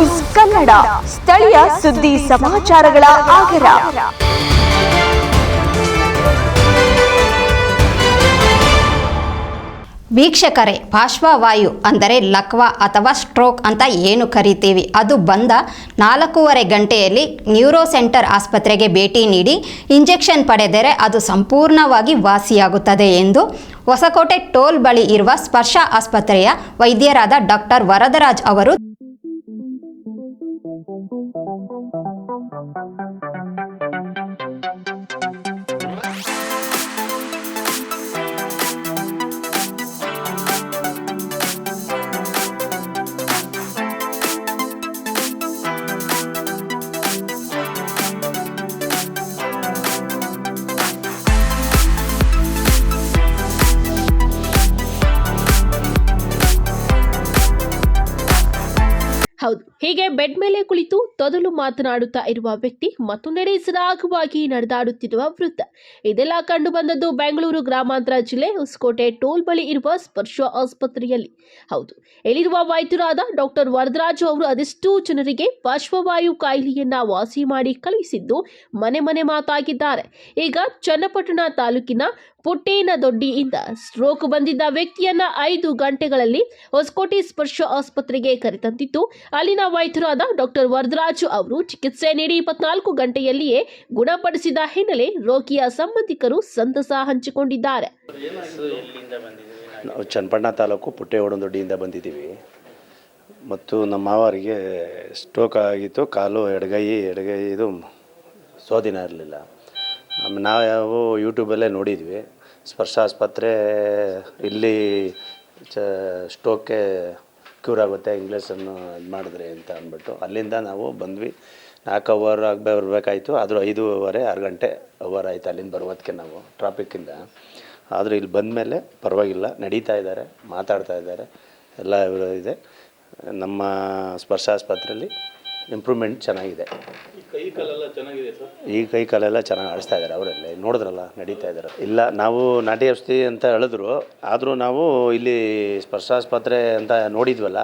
News Kannada, ಸ್ಥಳೀಯ ಸುದ್ದಿ ಸಮಾಚಾರಗಳ ಆಗರ. ವೀಕ್ಷಕರೇ, ಪಾರ್ಶ್ವವಾಯು ಅಂದರೆ ಲಕ್ವಾ ಅಥವಾ ಸ್ಟ್ರೋಕ್ ಅಂತ ಏನು ಕರಿತೀವಿ, ಅದು ಬಂದ 4.5 ಗಂಟೆಯಲ್ಲಿ ನ್ಯೂರೋ ಸೆಂಟರ್ ಆಸ್ಪತ್ರೆಗೆ ಭೇಟಿ ನೀಡಿ ಇಂಜೆಕ್ಷನ್ ಪಡೆದರೆ ಅದು ಸಂಪೂರ್ಣವಾಗಿ ವಾಸಿಯಾಗುತ್ತದೆ ಎಂದು ಹೊಸಕೋಟೆ ಟೋಲ್ ಬಳಿ ಇರುವ ಸ್ಪರ್ಶ ಆಸ್ಪತ್ರೆಯ ವೈದ್ಯರಾದ ಡಾಕ್ಟರ್ ವರದರಾಜ್ ಅವರು ಹೌದು, ಹೀಗೆ ಬೆಡ್ ಮೇಲೆ ಕುಳಿತು ತೊದಲು ಮಾತನಾಡುತ್ತಾ ಇರುವ ವ್ಯಕ್ತಿ ಮತ್ತೊಂದೆಡೆ ಸರಾಗವಾಗಿ ನಡೆದಾಡುತ್ತಿರುವ ವೃದ್ಧ. ಇದೆಲ್ಲ ಕಂಡು ಬಂದದ್ದು ಬೆಂಗಳೂರು ಗ್ರಾಮಾಂತರ ಜಿಲ್ಲೆ ಹೊಸಕೋಟೆ ಟೋಲ್ ಬಳಿ ಇರುವ ಸ್ಪರ್ಶ ಆಸ್ಪತ್ರೆಯಲ್ಲಿ. ಹೌದು, ಇಲ್ಲಿರುವ ವೈದ್ಯರಾದ ಡಾಕ್ಟರ್ ವರದರಾಜ್ ಅವರು ಅದೆಷ್ಟೋ ಜನರಿಗೆ ಪಾರ್ಶ್ವವಾಯು ಕಾಯಿಲೆಯನ್ನ ವಾಸಿ ಮಾಡಿ ಕಳುಹಿಸಿದ್ದು ಮನೆ ಮನೆ ಮಾತಾಗಿದ್ದಾರೆ. ಈಗ ಚನ್ನಪಟ್ಟಣ ತಾಲೂಕಿನ ಪುಟ್ಟೇನದೊಡ್ಡಿಯಿಂದ ಸ್ಟ್ರೋಕ್ ಬಂದಿದ್ದ ವ್ಯಕ್ತಿಯನ್ನ 5 ಗಂಟೆಗಳಲ್ಲಿ ಹೊಸಕೋಟೆ ಸ್ಪರ್ಶ ಆಸ್ಪತ್ರೆಗೆ ಕರೆತಂದಿದ್ದು ಅಲ್ಲಿನ ವೈದ್ಯರಾದ ಡಾಕ್ಟರ್ ವರದರಾಜ್ ಅವರು ಚಿಕಿತ್ಸೆ ನೀಡಿ 24 ಗಂಟೆಯಲ್ಲಿಯೇ ಗುಣಪಡಿಸಿದ ಹಿನ್ನೆಲೆ ರೋಗಿಯ ಸಂಬಂಧಿಕರು ಸಂತಸ ಹಂಚಿಕೊಂಡಿದ್ದಾರೆ. ನಾವು ಚನ್ನಪಟ್ಟಣ ತಾಲೂಕು ಪುಟ್ಟೇನದೊಡ್ಡಿಯಿಂದ ಬಂದಿದ್ದೀವಿ ಮತ್ತು ನಮ್ಮ ಮಾವರಿಗೆ ಸ್ಟ್ರೋಕ್ ಆಗಿತ್ತು. ಕಾಲು ಎಡಗೈ ಇದು ಸ್ವಾಧೀನ ಇರಲಿಲ್ಲ. ನಾವು ಯೂಟ್ಯೂಬಲ್ಲೇ ನೋಡಿದ್ವಿ, ಸ್ಪರ್ಶ ಆಸ್ಪತ್ರೆ ಇಲ್ಲಿ ಸ್ಟ್ರೋಕ್ಗೆ ಕ್ಯೂರ್ ಆಗುತ್ತೆ, ಇಂಗ್ಲೀಷನ್ನು ಇದು ಮಾಡಿದ್ರೆ ಅಂತ ಅಂದ್ಬಿಟ್ಟು ಅಲ್ಲಿಂದ ನಾವು ಬಂದ್ವಿ. 4 ಅವರ್ ಬರಬೇಕಾಯ್ತು, ಆದರೂ 5:15 6 ಗಂಟೆ ಅವರ್ ಆಯಿತು ಅಲ್ಲಿಂದ ಬರೋದಕ್ಕೆ ನಾವು ಟ್ರಾಫಿಕ್ಕಿಂದ. ಆದರೂ ಇಲ್ಲಿ ಬಂದಮೇಲೆ ಪರವಾಗಿಲ್ಲ, ನಡೀತಾ ಇದ್ದಾರೆ, ಮಾತಾಡ್ತಾ ಇದ್ದಾರೆ, ಎಲ್ಲ ಇದೆ. ನಮ್ಮ ಸ್ಪರ್ಶ ಆಸ್ಪತ್ರೆಯಲ್ಲಿ ಇಂಪ್ರೂವ್ಮೆಂಟ್ ಚೆನ್ನಾಗಿದೆ. ಈ ಕೈ ಕಾಲೆಲ್ಲ ಚೆನ್ನಾಗಿ ಆಡಿಸ್ತಾ ಇದ್ದಾರೆ. ಅವರಲ್ಲಿ ನೋಡಿದ್ರಲ್ಲ, ನಡೀತಾ ಇದ್ದಾರೆ. ಇಲ್ಲ, ನಾವು ನಾಟಿ ಔಷಧಿ ಅಂತ ಹೇಳಿದ್ರು, ಆದರೂ ನಾವು ಇಲ್ಲಿ ಸ್ಪರ್ಶ ಆಸ್ಪತ್ರೆ ಅಂತ ನೋಡಿದ್ವಲ್ಲ,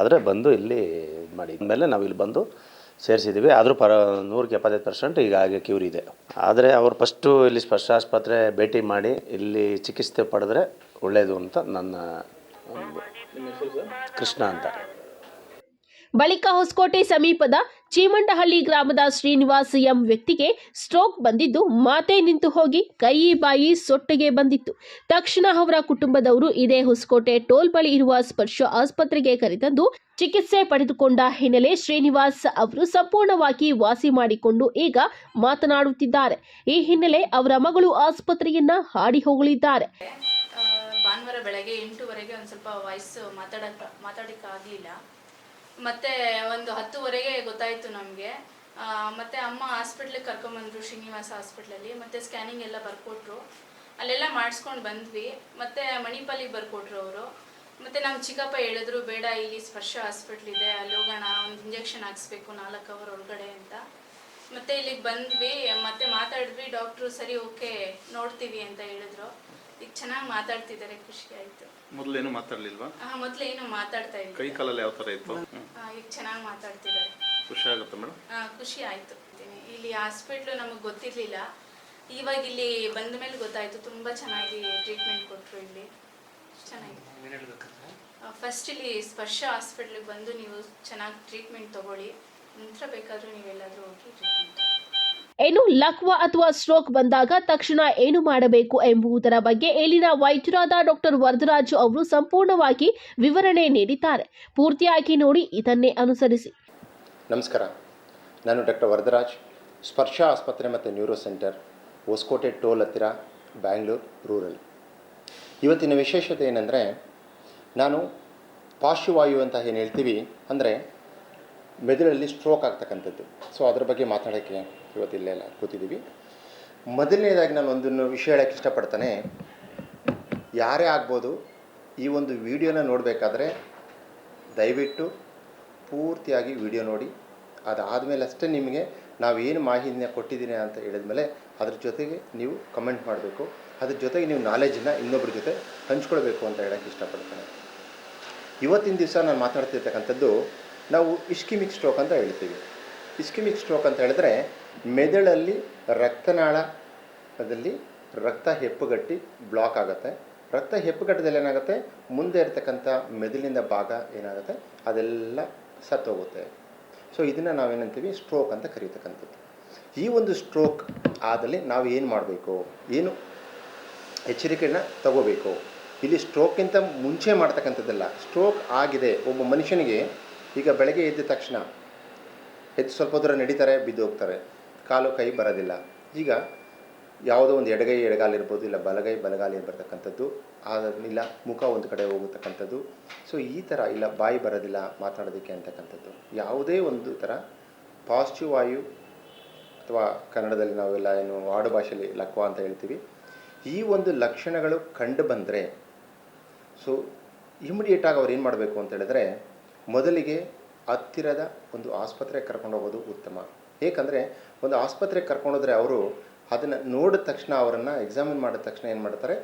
ಆದರೆ ಬಂದು ಇಲ್ಲಿ ಇದು ಮಾಡಿದ್ಮೇಲೆ ನಾವು ಇಲ್ಲಿ ಬಂದು ಸೇರಿಸಿದ್ದೀವಿ. ಆದರೂ 100% ಈಗಾಗಲೇ ಕ್ಯೂರ್ ಇದೆ. ಆದರೆ ಅವರು ಫಸ್ಟು ಇಲ್ಲಿ ಸ್ಪರ್ಶ ಆಸ್ಪತ್ರೆ ಭೇಟಿ ಮಾಡಿ ಇಲ್ಲಿ ಚಿಕಿತ್ಸೆ ಪಡೆದ್ರೆ ಒಳ್ಳೆಯದು ಅಂತ ನನ್ನ ಕೃಷ್ಣ ಅಂತ. ಬಳಿಕ ಹೊಸಕೋಟೆ ಸಮೀಪದ ಚೀಮಂಡಹಳ್ಳಿ ಗ್ರಾಮದ ಶ್ರೀನಿವಾಸ್ ಎಂ ವ್ಯಕ್ತಿಗೆ ಸ್ಟ್ರೋಕ್ ಬಂದಿದ್ದು ಮಾತೆ ನಿಂತು ಹೋಗಿ ಕೈ ಬಾಯಿ ಸೊಟ್ಟಗೆ ಬಂದಿತ್ತು. ತಕ್ಷಣ ಅವರ ಕುಟುಂಬದವರು ಇದೇ ಹೊಸಕೋಟೆ ಟೋಲ್ ಬಳಿ ಇರುವ ಸ್ಪರ್ಶ ಆಸ್ಪತ್ರೆಗೆ ಕರೆತಂದು ಚಿಕಿತ್ಸೆ ಪಡೆದುಕೊಂಡ ಹಿನ್ನೆಲೆ ಶ್ರೀನಿವಾಸ್ ಅವರು ಸಂಪೂರ್ಣವಾಗಿ ವಾಸಿ ಮಾಡಿಕೊಂಡು ಈಗ ಮಾತನಾಡುತ್ತಿದ್ದಾರೆ. ಈ ಹಿನ್ನೆಲೆ ಅವರ ಮಗಳು ಆಸ್ಪತ್ರೆಯನ್ನ ಹಾಡಿ ಹೊಗಳಿದ್ದಾರೆ. ಭಾನುವಾರ ಬೆಳಗ್ಗೆ 8:00ವರೆಗೆ ಒಂದು ಸ್ವಲ್ಪ ವಾಯ್ಸ್ ಮಾತಾಡೋಕ್ಕಾಗಲಿಲ್ಲ. ಮತ್ತೆ ಒಂದು 10:00ವರೆಗೆ ಗೊತ್ತಾಯಿತು ನಮಗೆ. ಮತ್ತೆ ಅಮ್ಮ ಹಾಸ್ಪಿಟ್ಲಿಗೆ ಕರ್ಕೊಂಬಂದರು, ಶ್ರೀನಿವಾಸ ಹಾಸ್ಪಿಟ್ಲಲ್ಲಿ. ಮತ್ತೆ ಸ್ಕ್ಯಾನಿಂಗ್ ಎಲ್ಲ ಬರ್ಕೊಟ್ರು, ಅಲ್ಲೆಲ್ಲ ಮಾಡಿಸ್ಕೊಂಡು ಬಂದ್ವಿ. ಮತ್ತೆ ಮಣಿಪಾಲಿಗೆ ಬರ್ಕೊಟ್ರು ಅವರು. ಮತ್ತು ನಮ್ಮ ಚಿಕ್ಕಪ್ಪ ಹೇಳಿದ್ರು, ಬೇಡ ಇಲ್ಲಿ ಸ್ಪರ್ಶ ಹಾಸ್ಪಿಟ್ಲ್ ಇದೆ, ಅಲ್ಲಿ ಹೋಗೋಣ, ಒಂದು ಇಂಜೆಕ್ಷನ್ ಹಾಕ್ಸ್ಬೇಕು 4 ಅವರ್ ಒಳಗಡೆ ಅಂತ. ಮತ್ತೆ ಇಲ್ಲಿಗೆ ಬಂದ್ವಿ, ಮತ್ತೆ ಮಾತಾಡಿದ್ವಿ. ಡಾಕ್ಟ್ರು ಸರಿ ಓಕೆ ನೋಡ್ತೀವಿ ಅಂತ ಹೇಳಿದ್ರು. ಈಗ ಚೆನ್ನಾಗಿ ಮಾತಾಡ್ತಿದ್ದಾರೆ, ಖುಷಿ ಆಯಿತು. ಮೊದಲೇನು ಮಾತಾಡಲಿಲ್ವಾ? ಮೊದಲೇನು ಮಾತಾಡ್ತಾ ಇದ್ವಿ. ಕೈ ಕಾಲಲ್ಲಿ ಯಾವ ಥರ ಇತ್ತು? ಈಗ ಚೆನ್ನಾಗಿ ಮಾತಾಡ್ತಿದ್ದಾರೆ. ಖುಷಿ ಆಗುತ್ತೆ ಮೇಡಮ್? ಖುಷಿ ಆಯಿತು. ಇಲ್ಲಿ ಹಾಸ್ಪಿಟ್ಲು ನಮಗೆ ಗೊತ್ತಿರಲಿಲ್ಲ, ಇವಾಗ ಇಲ್ಲಿ ಬಂದ ಮೇಲೆ ಗೊತ್ತಾಯಿತು. ತುಂಬ ಚೆನ್ನಾಗಿ ಟ್ರೀಟ್ಮೆಂಟ್ ಕೊಟ್ಟರು. ಇಲ್ಲಿ ಚೆನ್ನಾಗಿದೆ. ಫಸ್ಟ್ ಇಲ್ಲಿ ಸ್ಪರ್ಶ ಹಾಸ್ಪಿಟ್ಲಿಗೆ ಬಂದು ನೀವು ಚೆನ್ನಾಗಿ ಟ್ರೀಟ್ಮೆಂಟ್ ತೊಗೊಳ್ಳಿ, ನಂತರ ಬೇಕಾದರೂ ನೀವೆಲ್ಲಾದರೂ ಹೋಗಿ ಟ್ರೀಟ್ಮೆಂಟ್. ಏನು ಲಕ್ವಾ ಅಥವಾ ಸ್ಟ್ರೋಕ್ ಬಂದಾಗ ತಕ್ಷಣ ಏನು ಮಾಡಬೇಕು ಎಂಬುದರ ಬಗ್ಗೆ ಇಲ್ಲಿನ ವೈದ್ಯರಾದ ಡಾಕ್ಟರ್ ವರದರಾಜ್ ಅವರು ಸಂಪೂರ್ಣವಾಗಿ ವಿವರಣೆ ನೀಡಿದ್ದಾರೆ. ಪೂರ್ತಿಯಾಗಿ ನೋಡಿ, ಇದನ್ನೇ ಅನುಸರಿಸಿ. ನಮಸ್ಕಾರ, ನಾನು ಡಾಕ್ಟರ್ ವರದರಾಜ್, ಸ್ಪರ್ಶ ಆಸ್ಪತ್ರೆ ಮತ್ತು ನ್ಯೂರೋ ಸೆಂಟರ್, ಹೊಸಕೋಟೆ ಟೋಲ್ ಹತ್ತಿರ, ಬ್ಯಾಂಗ್ಳೂರು ರೂರಲ್. ಇವತ್ತಿನ ವಿಶೇಷತೆ ಏನಂದರೆ, ನಾನು ಪಾರ್ಶ್ವವಾಯು ಅಂತ ಏನು ಹೇಳ್ತೀವಿ, ಅಂದರೆ ಮೆದುಳಲ್ಲಿ ಸ್ಟ್ರೋಕ್ ಆಗ್ತಕ್ಕಂಥದ್ದು. ಸೊ ಅದ್ರ ಬಗ್ಗೆ ಮಾತಾಡೋಕ್ಕೆ ಇವತ್ತಿಲ್ಲೆಲ್ಲ ಕೂತಿದ್ದೀವಿ. ಮೊದಲನೇದಾಗಿ ನಾನು ಒಂದನ್ನು ವಿಷಯ ಹೇಳೋಕ್ಕೆ ಇಷ್ಟಪಡ್ತಾನೆ. ಯಾರೇ ಆಗ್ಬೋದು, ಈ ಒಂದು ವಿಡಿಯೋನ ನೋಡಬೇಕಾದ್ರೆ ದಯವಿಟ್ಟು ಪೂರ್ತಿಯಾಗಿ ವಿಡಿಯೋ ನೋಡಿ. ಅದಾದಮೇಲೆ ಅಷ್ಟೇ ನಿಮಗೆ ನಾವೇನು ಮಾಹಿತಿನ ಕೊಟ್ಟಿದ್ದೀನಿ ಅಂತ ಹೇಳಿದ್ಮೇಲೆ ಅದ್ರ ಜೊತೆಗೆ ನೀವು ಕಮೆಂಟ್ ಮಾಡಬೇಕು. ಅದ್ರ ಜೊತೆಗೆ ನೀವು ನಾಲೆಜನ್ನು ಇನ್ನೊಬ್ಬರ ಜೊತೆ ಹಂಚ್ಕೊಳ್ಬೇಕು ಅಂತ ಹೇಳೋಕ್ಕೆ ಇಷ್ಟಪಡ್ತೇನೆ. ಇವತ್ತಿನ ದಿವಸ ನಾನು ಮಾತಾಡ್ತಿರ್ತಕ್ಕಂಥದ್ದು ನಾವು ಇಸ್ಕಿಮಿಕ್ ಸ್ಟ್ರೋಕ್ ಅಂತ ಹೇಳ್ತೀವಿ. ಇಸ್ಕಿಮಿಕ್ ಸ್ಟ್ರೋಕ್ ಅಂತ ಹೇಳಿದ್ರೆ ಮೆದುಳಲ್ಲಿ ರಕ್ತನಾಳದಲ್ಲಿ ರಕ್ತ ಹೆಪ್ಪುಗಟ್ಟಿ ಬ್ಲಾಕ್ ಆಗುತ್ತೆ. ರಕ್ತ ಹೆಪ್ಪುಗಟ್ಟದಲ್ಲಿ ಏನಾಗುತ್ತೆ, ಮುಂದೆ ಇರತಕ್ಕಂಥ ಮೆದುಳಿನ ಭಾಗ ಏನಾಗುತ್ತೆ ಅದೆಲ್ಲ ಸತ್ತೋಗುತ್ತೆ. ಸೊ ಇದನ್ನು ನಾವೇನಂತೀವಿ ಸ್ಟ್ರೋಕ್ ಅಂತ ಕರೀತಕ್ಕಂಥದ್ದು. ಈ ಒಂದು ಸ್ಟ್ರೋಕ್ ಆದಲ್ಲಿ ನಾವು ಏನು ಮಾಡಬೇಕು, ಏನು ಎಚ್ಚರಿಕೆಯನ್ನು ತಗೋಬೇಕು. ಇಲ್ಲಿ ಸ್ಟ್ರೋಕ್ಗಿಂತ ಮುಂಚೆ ಮಾಡ್ತಕ್ಕಂಥದ್ದಲ್ಲ, ಸ್ಟ್ರೋಕ್ ಆಗಿದೆ ಒಬ್ಬ ಮನುಷ್ಯನಿಗೆ. ಈಗ ಬೆಳಗ್ಗೆ ಎದ್ದ ತಕ್ಷಣ ಎದ್ದು ಸ್ವಲ್ಪ ದೂರ ನಡೀತಾರೆ, ಬಿದ್ದು ಹೋಗ್ತಾರೆ, ಕಾಲು ಕೈ ಬರೋದಿಲ್ಲ. ಈಗ ಯಾವುದೋ ಒಂದು ಎಡಗೈ ಎಡಗಾಲಿರ್ಬೋದು, ಇಲ್ಲ ಬಲಗಾಲಿ ಬರ್ತಕ್ಕಂಥದ್ದು, ಇಲ್ಲ ಮುಖ ಒಂದು ಕಡೆ ಹೋಗತಕ್ಕಂಥದ್ದು. ಸೊ ಈ ಥರ, ಇಲ್ಲ ಬಾಯಿ ಬರೋದಿಲ್ಲ ಮಾತಾಡೋದಕ್ಕೆ ಅಂತಕ್ಕಂಥದ್ದು, ಯಾವುದೇ ಒಂದು ಥರ ಪಾಸಿಟಿವ್ ವಾಯು ಅಥವಾ ಕನ್ನಡದಲ್ಲಿ ನಾವೆಲ್ಲ ಏನು ಆಡು ಭಾಷೆಯಲ್ಲಿ ಲಕ್ವ ಅಂತ ಹೇಳ್ತೀವಿ, ಈ ಒಂದು ಲಕ್ಷಣಗಳು ಕಂಡು ಬಂದರೆ ಸೊ ಇಮಿಡಿಯೇಟಾಗಿ ಅವ್ರು ಏನು ಮಾಡಬೇಕು ಅಂತ ಹೇಳಿದ್ರೆ, ಮೊದಲಿಗೆ ಹತ್ತಿರದ ಒಂದು ಆಸ್ಪತ್ರೆಗೆ ಕರ್ಕೊಂಡು ಹೋಗೋದು ಉತ್ತಮ. ಏಕೆಂದರೆ ಒಂದು ಆಸ್ಪತ್ರೆಗೆ ಕರ್ಕೊಂಡೋದ್ರೆ ಅವರು ಅದನ್ನು ನೋಡಿದ ತಕ್ಷಣ, ಅವರನ್ನು ಎಕ್ಸಾಮಿನ್ ಮಾಡಿದ ತಕ್ಷಣ ಏನು ಮಾಡ್ತಾರೆ,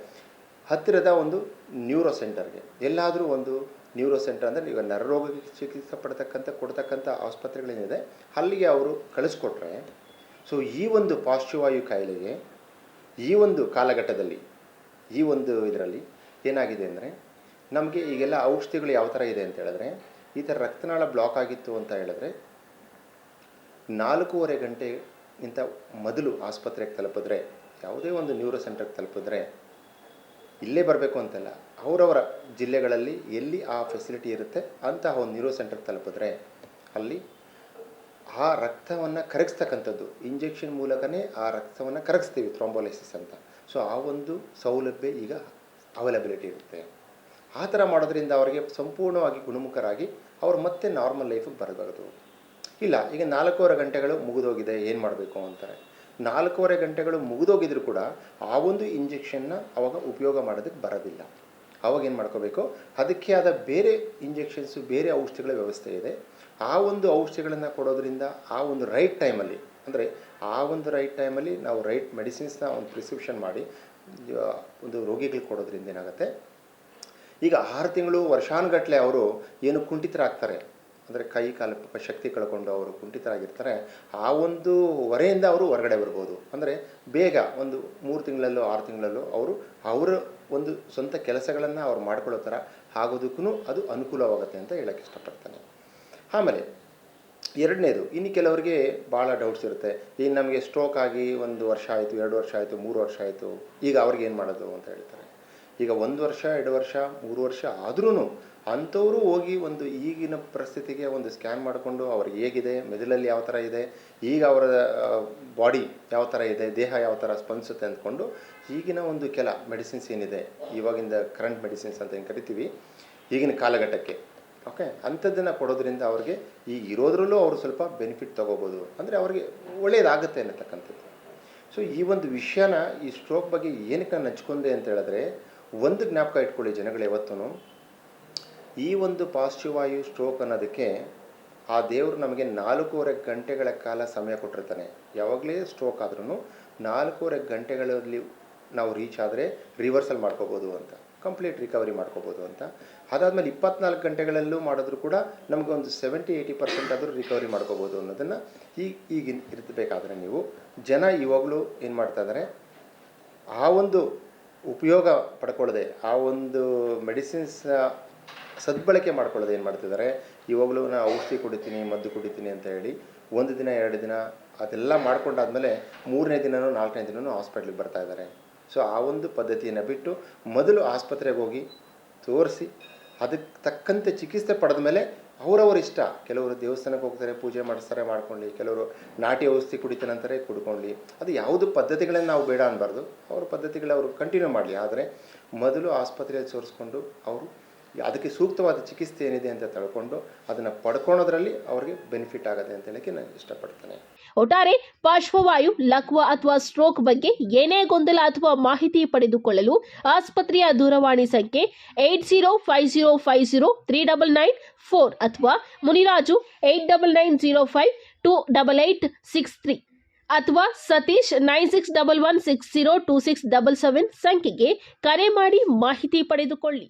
ಹತ್ತಿರದ ಒಂದು ನ್ಯೂರೋ ಸೆಂಟರ್ಗೆ, ಎಲ್ಲಾದರೂ ಒಂದು ನ್ಯೂರೋ ಸೆಂಟರ್ ಅಂದರೆ ಈಗ ನರರೋಗಕ್ಕೆ ಚಿಕಿತ್ಸೆ ಕೊಡ್ತಕ್ಕಂಥ ಆಸ್ಪತ್ರೆಗಳೇನಿದೆ ಅಲ್ಲಿಗೆ ಅವರು ಕಳಿಸ್ಕೊಟ್ರೆ, ಸೊ ಈ ಒಂದು ಪಾಸಿಟಿವ್ ವಾಯು ಕಾಯಿಲೆಗೆ ಈ ಒಂದು ಕಾಲಘಟ್ಟದಲ್ಲಿ, ಈ ಒಂದು ಇದರಲ್ಲಿ ಏನಾಗಿದೆ ಅಂದರೆ, ನಮಗೆ ಈಗೆಲ್ಲ ಔಷಧಿಗಳು ಯಾವ ಥರ ಇದೆ ಅಂತ ಹೇಳಿದ್ರೆ, ಈ ಥರ ರಕ್ತನಾಳ ಬ್ಲಾಕ್ ಆಗಿತ್ತು ಅಂತ ಹೇಳಿದ್ರೆ 4.5 ಗಂಟೆಗಿಂತ ಮೊದಲು ಆಸ್ಪತ್ರೆಗೆ ತಲುಪಿದ್ರೆ, ಯಾವುದೇ ಒಂದು ನ್ಯೂರೋ ಸೆಂಟರ್ಗೆ ತಲುಪಿದ್ರೆ, ಇಲ್ಲೇ ಬರಬೇಕು ಅಂತಲ್ಲ, ಅವರವರ ಜಿಲ್ಲೆಗಳಲ್ಲಿ ಎಲ್ಲಿ ಆ ಫೆಸಿಲಿಟಿ ಇರುತ್ತೆ ಅಂತಹ ಒಂದು ನ್ಯೂರೋ ಸೆಂಟರ್ಗೆ ತಲುಪಿದ್ರೆ ಅಲ್ಲಿ ಆ ರಕ್ತವನ್ನು ಕರಗಿಸ್ತಕ್ಕಂಥದ್ದು, ಇಂಜೆಕ್ಷನ್ ಮೂಲಕನೇ ಆ ರಕ್ತವನ್ನು ಕರಗಿಸ್ತೀವಿ, ಥ್ರೋಂಬೋಲೈಸಿಸ್ ಅಂತ. ಸೊ ಆ ಒಂದು ಸೌಲಭ್ಯ ಈಗ ಅವೈಲಬಿಲಿಟಿ ಇರುತ್ತೆ. ಆ ಥರ ಮಾಡೋದ್ರಿಂದ ಅವರಿಗೆ ಸಂಪೂರ್ಣವಾಗಿ ಗುಣಮುಖರಾಗಿ ಅವರು ಮತ್ತೆ ನಾರ್ಮಲ್ ಲೈಫಿಗೆ ಬರಬಾರ್ದು. ಇಲ್ಲ ಈಗ 4.5 ಗಂಟೆಗಳು ಮುಗಿದೋಗಿದೆ, ಏನು ಮಾಡಬೇಕು ಅಂತಾರೆ. 4.5 ಗಂಟೆಗಳು ಮುಗಿದೋಗಿದ್ರು ಕೂಡ ಆ ಒಂದು ಇಂಜೆಕ್ಷನ್ನ ಅವಾಗ ಉಪಯೋಗ ಮಾಡೋದಕ್ಕೆ ಬರೋದಿಲ್ಲ. ಅವಾಗ ಏನು ಮಾಡ್ಕೋಬೇಕು, ಅದಕ್ಕೆ ಆದ ಬೇರೆ ಇಂಜೆಕ್ಷನ್ಸು, ಬೇರೆ ಔಷಧಿಗಳ ವ್ಯವಸ್ಥೆ ಇದೆ. ಆ ಒಂದು ಔಷಧಿಗಳನ್ನು ಕೊಡೋದ್ರಿಂದ ಆ ಒಂದು ರೈಟ್ ಟೈಮಲ್ಲಿ, ಅಂದರೆ ಆ ಒಂದು ರೈಟ್ ಟೈಮಲ್ಲಿ ನಾವು ರೈಟ್ ಮೆಡಿಸಿನ್ಸ್ನ ಒಂದು ಪ್ರಿಸ್ಕ್ರಿಪ್ಷನ್ ಮಾಡಿ ಒಂದು ರೋಗಿಗಳಿಗೆ ಕೊಡೋದ್ರಿಂದ ಏನಾಗುತ್ತೆ, ಈಗ 6 ತಿಂಗಳು ವರ್ಷಾನುಗಟ್ಟಲೆ ಅವರು ಏನು ಕುಂಠಿತರಾಗ್ತಾರೆ, ಅಂದರೆ ಕೈ ಕಾಲು ಶಕ್ತಿ ಕಳ್ಕೊಂಡು ಅವರು ಕುಂಠಿತರಾಗಿರ್ತಾರೆ, ಆ ಒಂದು ಹೊರೆಯಿಂದ ಅವರು ಹೊರಗಡೆ ಬರ್ಬೋದು. ಅಂದರೆ ಬೇಗ ಒಂದು 3 ತಿಂಗಳಲ್ಲೋ 6 ತಿಂಗಳಲ್ಲೋ ಅವರ ಒಂದು ಸ್ವಂತ ಕೆಲಸಗಳನ್ನು ಅವ್ರು ಮಾಡ್ಕೊಳ್ಳೋ ಥರ ಆಗೋದಕ್ಕೂ ಅದು ಅನುಕೂಲವಾಗುತ್ತೆ ಅಂತ ಹೇಳೋಕ್ಕೆ ಇಷ್ಟಪಡ್ತಾನೆ. ಆಮೇಲೆ ಎರಡನೇದು, ಇನ್ನು ಕೆಲವರಿಗೆ ಭಾಳ ಡೌಟ್ಸ್ ಇರುತ್ತೆ. ಈಗ ನಮಗೆ ಸ್ಟ್ರೋಕ್ ಆಗಿ 1 ವರ್ಷ ಆಯಿತು, 2 ವರ್ಷ ಆಯಿತು, 3 ವರ್ಷ ಆಯಿತು, ಈಗ ಅವ್ರಿಗೆ ಏನು ಮಾಡೋದು ಅಂತ ಹೇಳ್ತಾರೆ. ಈಗ 1 ವರ್ಷ 2 ವರ್ಷ 3 ವರ್ಷ ಆದ್ರೂ ಅಂಥವರು ಹೋಗಿ ಒಂದು ಈಗಿನ ಪರಿಸ್ಥಿತಿಗೆ ಒಂದು ಸ್ಕ್ಯಾನ್ ಮಾಡಿಕೊಂಡು ಅವ್ರಿಗೆ ಹೇಗಿದೆ, ಮೆದುಳಲ್ಲಿ ಯಾವ ಥರ ಇದೆ, ಈಗ ಅವರ ಬಾಡಿ ಯಾವ ಥರ ಇದೆ, ದೇಹ ಯಾವ ಥರ ಸ್ಪಂದಿಸುತ್ತೆ ಅಂದ್ಕೊಂಡು ಈಗಿನ ಒಂದು ಕೆಲ ಮೆಡಿಸಿನ್ಸ್ ಏನಿದೆ, ಇವಾಗಿಂದ ಕರೆಂಟ್ ಮೆಡಿಸಿನ್ಸ್ ಅಂತ ಏನು ಕರಿತೀವಿ ಈಗಿನ ಕಾಲಘಟ್ಟಕ್ಕೆ, ಓಕೆ, ಅಂಥದ್ದನ್ನು ಕೊಡೋದ್ರಿಂದ ಅವ್ರಿಗೆ ಈಗ ಇರೋದ್ರಲ್ಲೂ ಅವರು ಸ್ವಲ್ಪ ಬೆನಿಫಿಟ್ ತೊಗೋಬೋದು, ಅಂದರೆ ಅವ್ರಿಗೆ ಒಳ್ಳೆಯದಾಗುತ್ತೆ ಅನ್ನತಕ್ಕಂಥದ್ದು. ಸೊ ಈ ಒಂದು ವಿಷಯನ, ಈ ಸ್ಟ್ರೋಕ್ ಬಗ್ಗೆ ಏನಕ್ಕೆ ನಾನು ಹಂಚ್ಕೊಂಡೆ ಅಂತ ಹೇಳಿದ್ರೆ, ಒಂದು ಜ್ಞಾಪಕ ಇಟ್ಕೊಳ್ಳಿ ಜನಗಳು, ಯಾವತ್ತೂ ಈ ಒಂದು ಪಾಸಿಟಿವ್ ವಾಯು ಸ್ಟ್ರೋಕ್ ಅನ್ನೋದಕ್ಕೆ ಆ ದೇವರು ನಮಗೆ 4.5 ಗಂಟೆಗಳ ಕಾಲ ಸಮಯ ಕೊಟ್ಟಿರ್ತಾನೆ. ಯಾವಾಗಲೇ ಸ್ಟ್ರೋಕ್ ಆದ್ರೂ 4.5 ಗಂಟೆಗಳಲ್ಲಿ ನಾವು ರೀಚ್ ಆದರೆ ರಿವರ್ಸಲ್ ಮಾಡ್ಕೋಬೋದು ಅಂತ, ಕಂಪ್ಲೀಟ್ ರಿಕವರಿ ಮಾಡ್ಕೋಬೋದು ಅಂತ. ಅದಾದಮೇಲೆ 24 ಗಂಟೆಗಳಲ್ಲೂ ಮಾಡಿದ್ರು ಕೂಡ ನಮಗೆ ಒಂದು 70-80% ಆದರೂ ರಿಕವರಿ ಮಾಡ್ಕೋಬೋದು ಅನ್ನೋದನ್ನು ಈಗಿನ ಇರಬೇಕಾದ್ರೆ ನೀವು ಜನ ಇವಾಗಲೂ ಏನು ಮಾಡ್ತಾ ಇದ್ದಾರೆ, ಆ ಒಂದು ಉಪಯೋಗ ಪಡ್ಕೊಳ್ಳದೆ, ಆ ಒಂದು ಮೆಡಿಸಿನ್ಸ್ ಸದ್ಬಳಕೆ ಮಾಡ್ಕೊಳ್ಳೋದು ಏನು ಮಾಡ್ತಿದ್ದಾರೆ, ಇವಾಗಲೂ ನಾನು ಔಷಧಿ ಕುಡಿತೀನಿ, ಮದ್ದು ಕುಡಿತೀನಿ ಅಂತ ಹೇಳಿ 1 ದಿನ 2 ದಿನ ಅದೆಲ್ಲ ಮಾಡ್ಕೊಂಡಾದ್ಮೇಲೆ 3ನೇ ದಿನನೂ 4ನೇ ದಿನವೂ ಹಾಸ್ಪಿಟ್ಲಿಗೆ ಬರ್ತಾ ಇದ್ದಾರೆ. ಸೊ ಆ ಒಂದು ಪದ್ಧತಿಯನ್ನು ಬಿಟ್ಟು ಮೊದಲು ಆಸ್ಪತ್ರೆಗೆ ಹೋಗಿ ತೋರಿಸಿ ಅದಕ್ಕೆ ತಕ್ಕಂತೆ ಚಿಕಿತ್ಸೆ ಪಡೆದ ಮೇಲೆ ಅವರವ್ರ ಇಷ್ಟ. ಕೆಲವರು ದೇವಸ್ಥಾನಕ್ಕೆ ಹೋಗ್ತಾರೆ, ಪೂಜೆ ಮಾಡಿಸ್ತಾರೆ, ಮಾಡ್ಕೊಳ್ಳಿ. ಕೆಲವರು ನಾಟಿ ಔಷಧಿ ಕುಡಿತಾನಂತಾರೆ, ಕುಡ್ಕೊಳ್ಳಿ. ಅದು ಯಾವುದು ಪದ್ಧತಿಗಳನ್ನು ನಾವು ಬೇಡ ಅನ್ನಬಾರ್ದು, ಅವ್ರ ಪದ್ಧತಿಗಳು ಅವರು ಕಂಟಿನ್ಯೂ ಮಾಡಲಿ. ಆದರೆ ಮೊದಲು ಆಸ್ಪತ್ರೆಯಲ್ಲಿ ತೋರಿಸ್ಕೊಂಡು ಅವರು ಅದಕ್ಕೆ ಸೂಕ್ತವಾದ ಚಿಕಿತ್ಸೆ ಏನಿದೆ ಅಂತ ತಿಳ್ಕೊಂಡು ಅದನ್ನು ಪಡ್ಕೊಳೋದ್ರಲ್ಲಿ ಅವ್ರಿಗೆ ಬೆನಿಫಿಟ್ ಆಗುತ್ತೆ ಅಂತ ಹೇಳಕ್ಕೆ ನಾನು ಇಷ್ಟಪಡ್ತೇನೆ. ಒಟ್ಟಾರೆ ಪಾರ್ಶ್ವವಾಯು, ಲಕ್ವ ಅಥವಾ ಸ್ಟ್ರೋಕ್ ಬಗ್ಗೆ ಏನೇ ಗೊಂದಲ ಅಥವಾ ಮಾಹಿತಿ ಪಡೆದುಕೊಳ್ಳಲು ಆಸ್ಪತ್ರೆಯ ದೂರವಾಣಿ ಸಂಖ್ಯೆ 8050503994 ಅಥವಾ ಮುನಿರಾಜು 8990528863 ಅಥವಾ ಸತೀಶ್ 9611602677 ಸಂಖ್ಯೆಗೆ ಕರೆ ಮಾಡಿ ಮಾಹಿತಿ ಪಡೆದುಕೊಳ್ಳಿ.